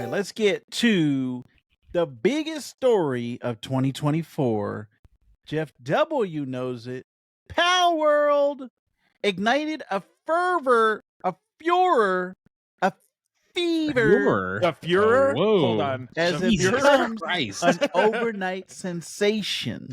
right, let's get to the biggest story of 2024. Jeff W. knows it. Palworld ignited a fervor, a furor, a fever. The Fuhrer? Oh, whoa. Hold on. As The it Jesus becomes Christ. an overnight sensation.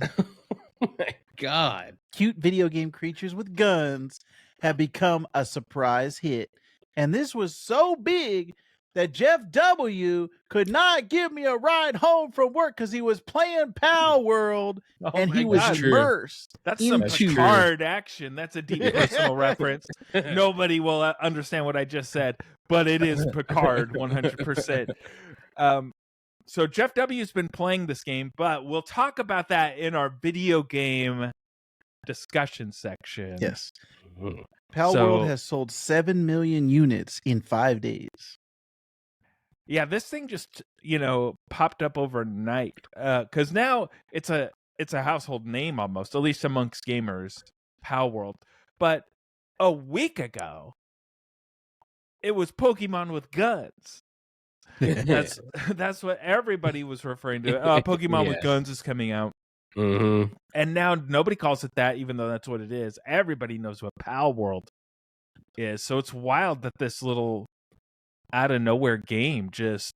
Oh my God. Cute video game creatures with guns have become a surprise hit. And this was so big that Jeff W. could not give me a ride home from work because he was playing Palworld and my he was God. immersed. That's some into Picard action. That's a deep personal reference. Nobody will understand what I just said, but it is Picard 100%. So Jeff W's been playing this game, but we'll talk about that in our video game discussion section. Yes. Mhm. Palworld has sold 7 million units in 5 days. Yeah, this thing just, popped up overnight. Because now it's a household name almost, at least amongst gamers, Palworld. But a week ago, it was Pokemon with guns. That's what everybody was referring to. Pokemon with Yes. guns is coming out. Mm-hmm. And now nobody calls it that, even though that's what it is. Everybody knows what Palworld is. So it's wild that this little out of nowhere game just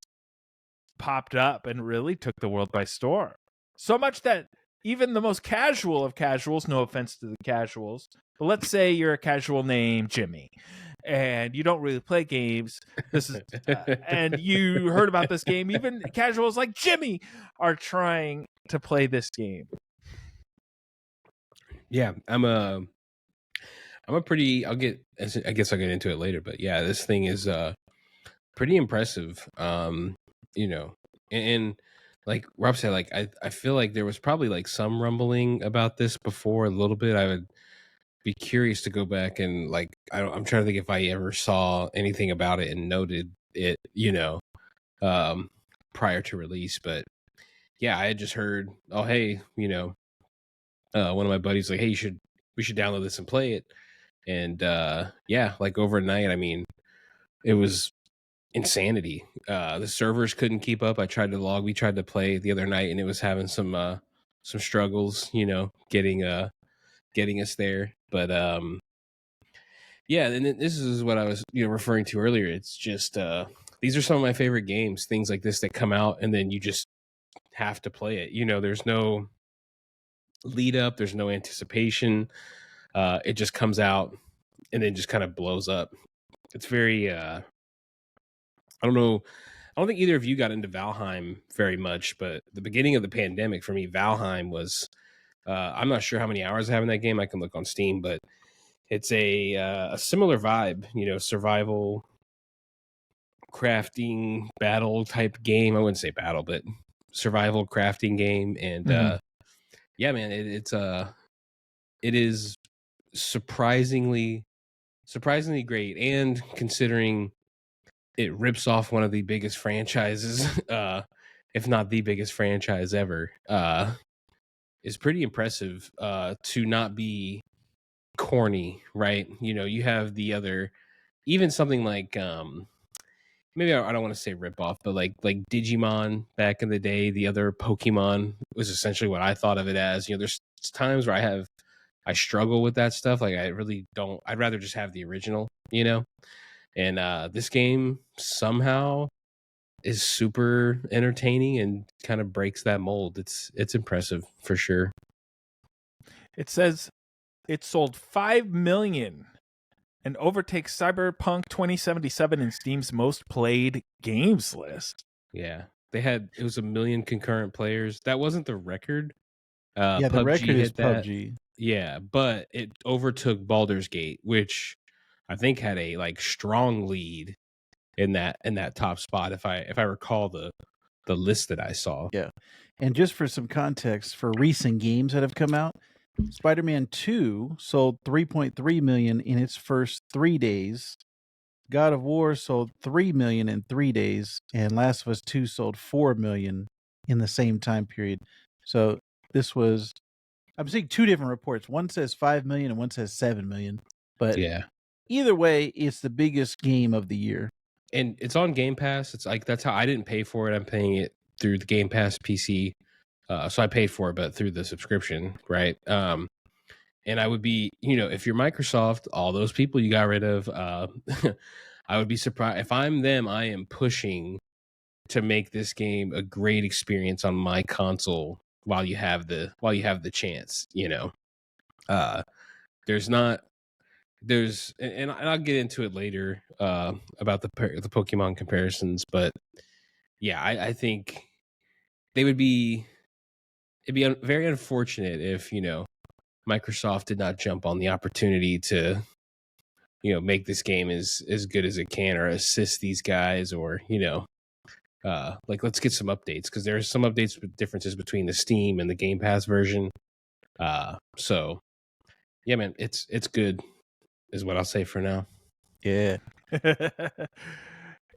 popped up and really took the world by storm. So much that even the most casual of casuals, no offense to the casuals, but let's say you're a casual named Jimmy and you don't really play games. This is and you heard about this game. Even casuals like Jimmy are trying to play this game. Yeah, I guess I'll get into it later, but yeah, this thing is pretty impressive. And like Rob said, like I feel like there was probably like some rumbling about this before a little bit. I would be curious to go back and like I'm trying to think if I ever saw anything about it and noted it, prior to release. But yeah, I had just heard, oh hey, one of my buddies like, hey, we should download this and play it. And yeah, like overnight, I mean, it was insanity. The servers couldn't keep up. We tried to play the other night and it was having some struggles, getting us there. But yeah, and this is what I was referring to earlier. It's just these are some of my favorite games, things like this that come out and then you just have to play it. There's no lead up, there's no anticipation. It just comes out and then just kind of blows up. It's very I don't know. I don't think either of you got into Valheim very much, but the beginning of the pandemic for me, Valheim was I'm not sure how many hours I have in that game. I can look on Steam, but it's a similar vibe, survival crafting battle type game. I wouldn't say battle, but survival crafting game. And yeah, man, it is surprisingly great. And considering it rips off one of the biggest franchises, if not the biggest franchise ever, is pretty impressive to not be corny, right? You have the other, even something like maybe I don't want to say rip off, but like Digimon back in the day, the other Pokemon was essentially what I thought of it as. There's times where I struggle with that stuff. Like I really don't. I'd rather just have the original, And this game somehow is super entertaining and kind of breaks that mold. It's impressive for sure. It says it sold 5 million and overtakes Cyberpunk 2077 in Steam's most played games list. Yeah, it was 1 million concurrent players. That wasn't the record. Yeah, the PUBG record is hit that. PUBG. Yeah, but it overtook Baldur's Gate, which I think had a like strong lead in that top spot. If I recall the list that I saw. Yeah, and just for some context, for recent games that have come out, Spider-Man 2 sold 3.3 million in its first 3 days. God of War sold 3 million in 3 days, and Last of Us 2 sold 4 million in the same time period. So I'm seeing two different reports. One says 5 million and one says 7 million. But yeah, either way, it's the biggest game of the year. and it's on Game Pass. It's like that's how I didn't pay for it. I'm paying it through the Game Pass PC. So I paid for it, but through the subscription, right? And I would be, if you're Microsoft, all those people you got rid of, I would be surprised if I'm them. I am pushing to make this game a great experience on my console while you have the chance. And I'll get into it later about the Pokemon comparisons, but yeah, I think it'd be very unfortunate if Microsoft did not jump on the opportunity to make this game as good as it can, or assist these guys, or like let's get some updates, because there's some updates with differences between the Steam and the Game Pass version. So yeah, man, it's good is what I'll say for now. Yeah.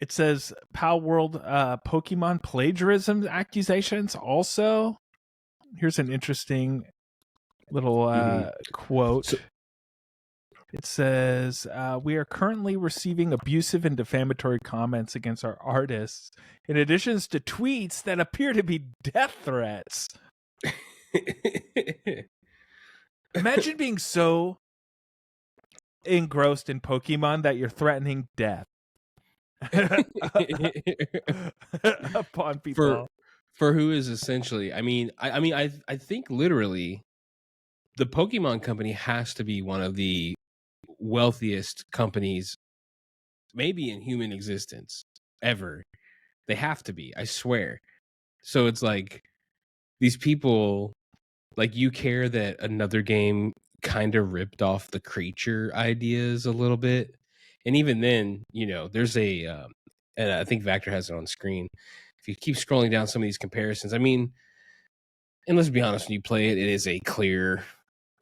It says Palworld Pokemon plagiarism accusations also. Here's an interesting little quote. It says, we are currently receiving abusive and defamatory comments against our artists, in addition to tweets that appear to be death threats. Imagine being so engrossed in Pokemon that you're threatening death upon people. For who is essentially, I think literally the Pokemon Company has to be one of the wealthiest companies maybe in human existence ever. They have to be, I swear. So it's like these people, like, you care that another game kind of ripped off the creature ideas a little bit, and even then, there's a and I think Vactor has it on screen. If you keep scrolling down some of these comparisons, and let's be honest, when you play it, it is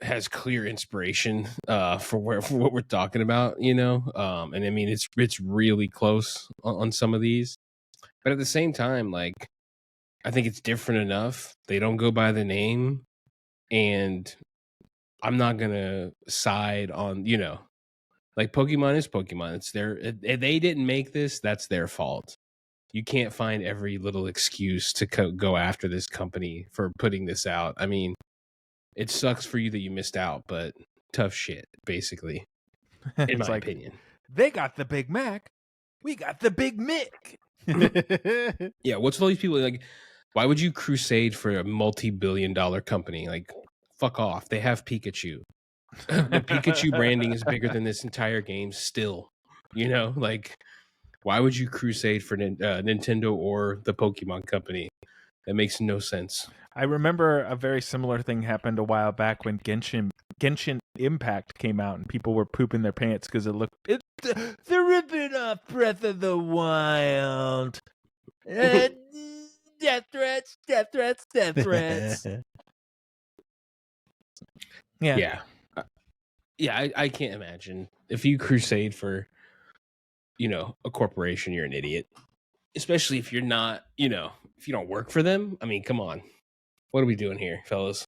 has clear inspiration for what we're talking about, and it's really close on some of these, but at the same time, like, I think it's different enough. They don't go by the name, and I'm not gonna side on, like, Pokemon is Pokemon. It's they didn't make this. That's their fault. You can't find every little excuse to go after this company for putting this out. I mean, it sucks for you that you missed out, but tough shit, basically, in my opinion. They got the Big Mac. We got the Big Mick. Yeah, what's with all these people? Like, why would you crusade for a multi-billion-dollar company? Like, fuck off. They have Pikachu. The Pikachu branding is bigger than this entire game still. Like, why would you crusade for Nintendo or the Pokemon Company? That makes no sense. I remember a very similar thing happened a while back when Genshin Impact came out, and people were pooping their pants because they're ripping off Breath of the Wild. Death threats. Yeah. I can't imagine if you crusade for, a corporation, you're an idiot. Especially if you're not, if you don't work for them. I mean, come on. What are we doing here, fellas?